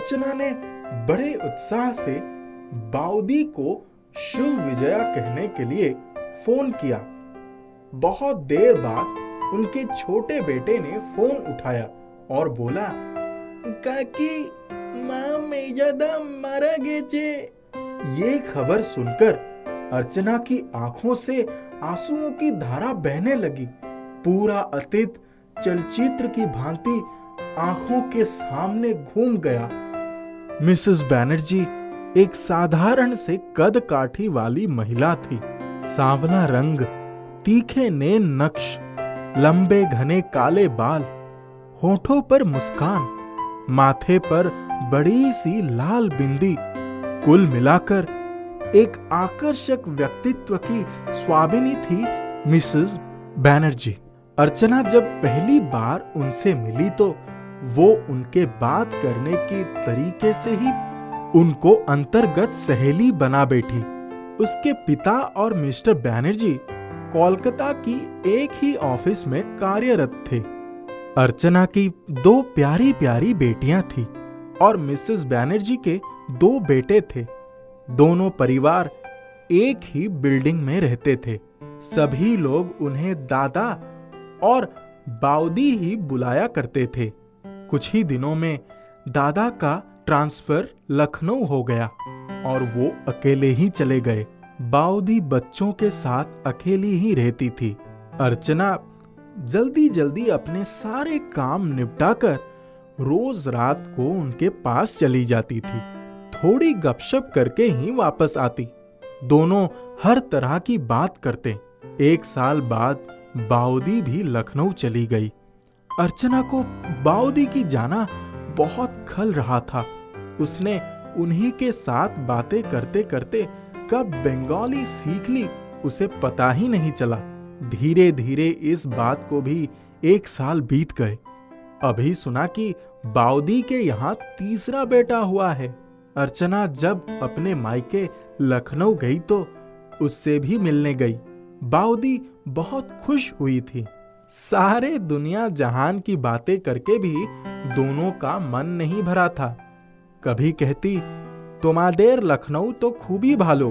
अर्चना ने बड़े उत्साह से बाउदी को शुभ विजया कहने के लिए फोन किया। बहुत देर बाद उनके छोटे बेटे ने फोन उठाया और बोला, काकी माँ मेजादा मारा गेचे। ये खबर सुनकर अर्चना की आंखों से आंसुओं की धारा बहने लगी। पूरा अतीत चलचित्र की भांति आंखों के सामने घूम गया। मिसेस बैनर्जी एक साधारण से कद काठी वाली महिला थी। सांवला रंग, तीखे नैन नक्श, लंबे घने काले बाल, होठों पर मुस्कान, माथे पर बड़ी सी लाल बिंदी, कुल मिलाकर एक आकर्षक व्यक्तित्व की स्वामिनी थी मिसेस बैनर्जी। अर्चना जब पहली बार उनसे मिली तो वो उनके बात करने के तरीके से ही उनको अंतर्गत सहेली बना बैठी। उसके पिता और मिस्टर बैनर्जी कोलकाता की एक ही ऑफिस में कार्यरत थे। अर्चना की 2 प्यारी प्यारी बेटियां थी और मिसेस बैनर्जी के 2 बेटे थे। दोनों परिवार एक ही बिल्डिंग में रहते थे। सभी लोग उन्हें दादा और बाउदी ही बुलाया करते थे। कुछ ही दिनों में दादा का ट्रांसफर लखनऊ हो गया और वो अकेले ही चले गए। बाउदी बच्चों के साथ अकेली ही रहती थी। अर्चना जल्दी जल्दी अपने सारे काम निपटाकर रोज रात को उनके पास चली जाती थी। थोड़ी गपशप करके ही वापस आती। दोनों हर तरह की बात करते। 1 साल बाद बाउदी भी लखनऊ चली गई। अर्चना को बाउदी की जाना बहुत खल रहा था। उसने उन्हीं के साथ बातें करते करते कब बंगाली सीख ली उसे पता ही नहीं चला। धीरे धीरे इस बात को भी 1 साल बीत गए। अभी सुना कि बाउदी के यहाँ 3रा बेटा हुआ है। अर्चना जब अपने मायके लखनऊ गई तो उससे भी मिलने गई। बाउदी बहुत खुश हुई थी। सारे दुनिया जहान की बातें करके भी दोनों का मन नहीं भरा था। कभी कहती, तुम्हादेर लखनऊ तो खूबी भालो,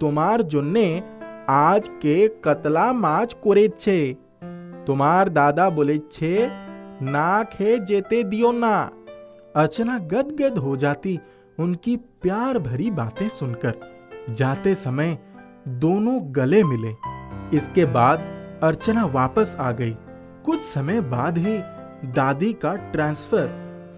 तुम्हार जुन्ने आज के कतला माच कोरेछे, तुम्हार दादा बोलेछे ना खे जेते दियो ना। अर्चना गदगद हो जाती उनकी प्यार भरी बातें सुनकर। जाते समय दोनों गले मिले। इसके बाद अर्चना वापस आ गई। कुछ समय बाद ही दादी का ट्रांसफर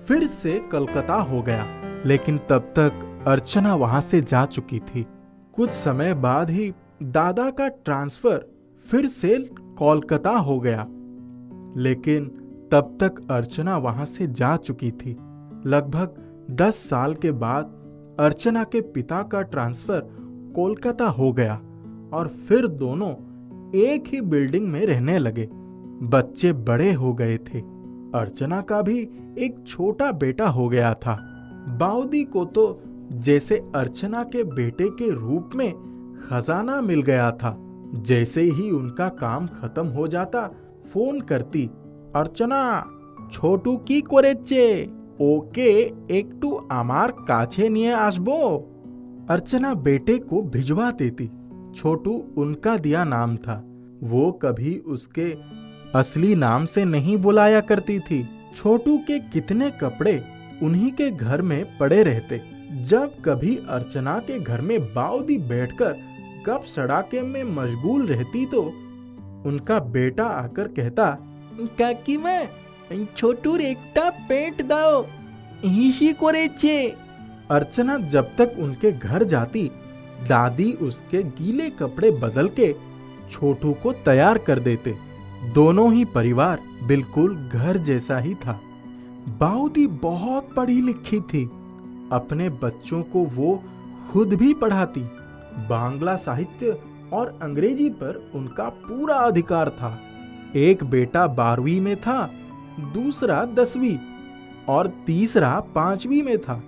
फिर से कलकत्ता हो गया, लेकिन तब तक अर्चना वहां से जा चुकी थी। कुछ समय बाद ही दादा का ट्रांसफर फिर से कोलकाता हो गया, लेकिन तब तक अर्चना वहां से जा चुकी थी। लगभग 10 साल के बाद अर्चना के पिता का ट्रांसफर कोलकाता हो गया और फिर दोनों एक ही बिल्डिंग में रहने लगे। बच्चे बड़े हो गए थे। अर्चना का भी एक छोटा बेटा हो गया था। बाउदी को तो जैसे अर्चना के बेटे के रूप में खजाना मिल गया था। जैसे ही उनका काम खत्म हो जाता फोन करती, अर्चना छोटू की करेछे, ओके एकटू आमार काछे निये आसबो। अर्चना बेटे को भिजवा देती। छोटू उनका दिया नाम था। वो कभी उसके असली नाम से नहीं बुलाया करती थी। छोटू के कितने कपड़े उन्हीं के घर में पड़े रहते। जब कभी अर्चना के घर में बाउदी बैठकर गप सड़ाके में मशगूल रहती तो उनका बेटा आकर कहता, काकी मैं छोटू एकटा पेट दाओ हिसी करेछे। अर्चना जब तक उनके घर जाती, दादी उसके गीले कपड़े बदल के छोटू को तैयार कर देते। दोनों ही परिवार बिल्कुल घर जैसा ही था। बाउदी बहुत पढ़ी लिखी थी। अपने बच्चों को वो खुद भी पढ़ाती। बांग्ला साहित्य और अंग्रेजी पर उनका पूरा अधिकार था। एक बेटा 12वीं में था, दूसरा 10वीं और तीसरा 5वीं में था।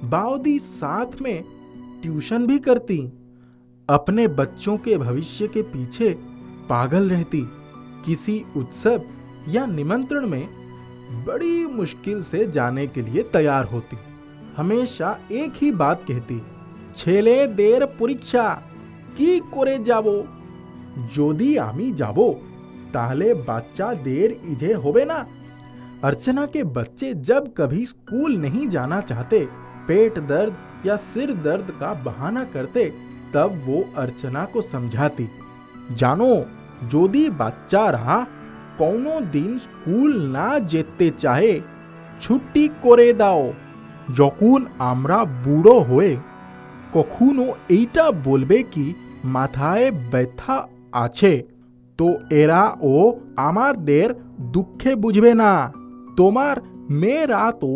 बाउदी साथ में ट्यूशन भी करती। अपने बच्चों के भविष्य के पीछे पागल रहती। किसी उत्सव या निमंत्रण में बड़ी मुश्किल से जाने के लिए तैयार होती। हमेशा एक ही बात कहती, ছেলে দের পরীক্ষা কি করে যাব, যদি আমি যাব তাহলে বাচ্চাদের ইজে হবে না। अर्चना के बच्चे जब कभी स्कूल नहीं जाना चाहते, पेट दर्द या सिर दर्द का बहाना करते, तब वो अर्चना को समझाती, জানো যদি বাচ্চারা কোনো দিন স্কুল না যেতে চাহে ছুটি করে দাও। যখন আমরা বুড়ো হয়ে কখনো এইটা বলবে কি মাথায় ব্যথা আছে, তো এরা ও আমাদের দুঃখে বুঝবে না। তোমার मेरा तो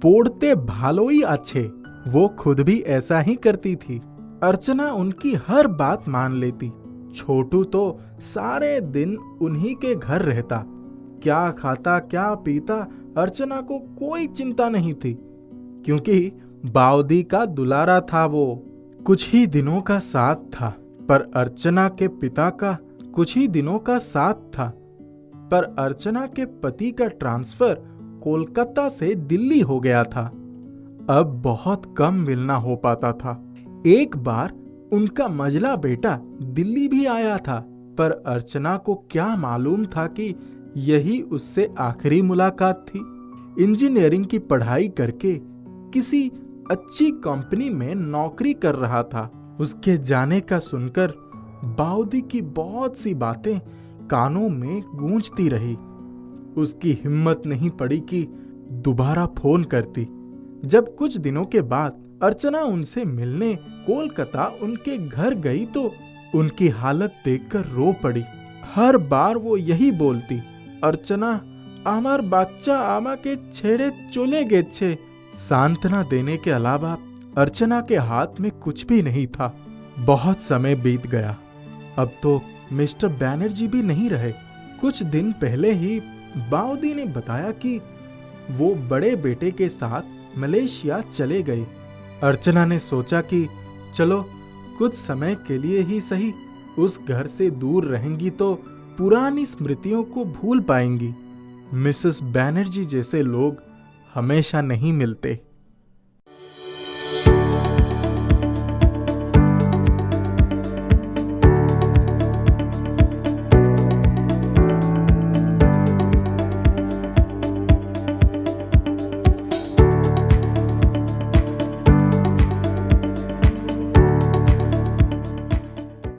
पढ़ते भालोई अच्छे। वो खुद भी ऐसा ही करती थी। अर्चना उनकी हर बात मान लेती। छोटू तो सारे दिन उन्हीं के घर रहता, क्या खाता क्या पीता अर्चना को कोई चिंता नहीं थी, क्योंकि बाउदी का दुलारा था वो। कुछ ही दिनों का साथ था, पर अर्चना के पिता का कुछ ही दिनों का साथ था, पर अर्चना के पति का ट्रांसफर कोलकाता से दिल्ली हो गया था। अब बहुत कम मिलना हो पाता था। एक बार उनका मझला बेटा दिल्ली भी आया था, पर अर्चना को क्या मालूम था कि यही उससे आखिरी मुलाकात थी। इंजीनियरिंग की पढ़ाई करके किसी अच्छी कंपनी में नौकरी कर रहा था। उसके जाने का सुनकर बाउदी की बहुत सी बातें कानों में गूंजती रही। उसकी हिम्मत नहीं पड़ी कि दोबारा फोन करती। जब कुछ दिनों के बाद अर्चना उनसे मिलने कोलकाता उनके घर गई तो उनकी हालत देखकर रो पड़ी। हर बार वो यही बोलती, अर्चना आमार बाच्चा आमाके छेड़े चले गेछे। सांत्वना देने के अलावा अर्चना के हाथ में कुछ भी नहीं था। बहुत समय बीत गया। अब तो मिस्टर बैनर्जी भी नहीं रहे। कुछ दिन पहले ही बाउदी ने बताया कि वो बड़े बेटे के साथ मलेशिया चले गए। अर्चना ने सोचा कि चलो कुछ समय के लिए ही सही उस घर से दूर रहेंगी तो पुरानी स्मृतियों को भूल पाएंगी। मिसेस बैनर्जी जैसे लोग हमेशा नहीं मिलते।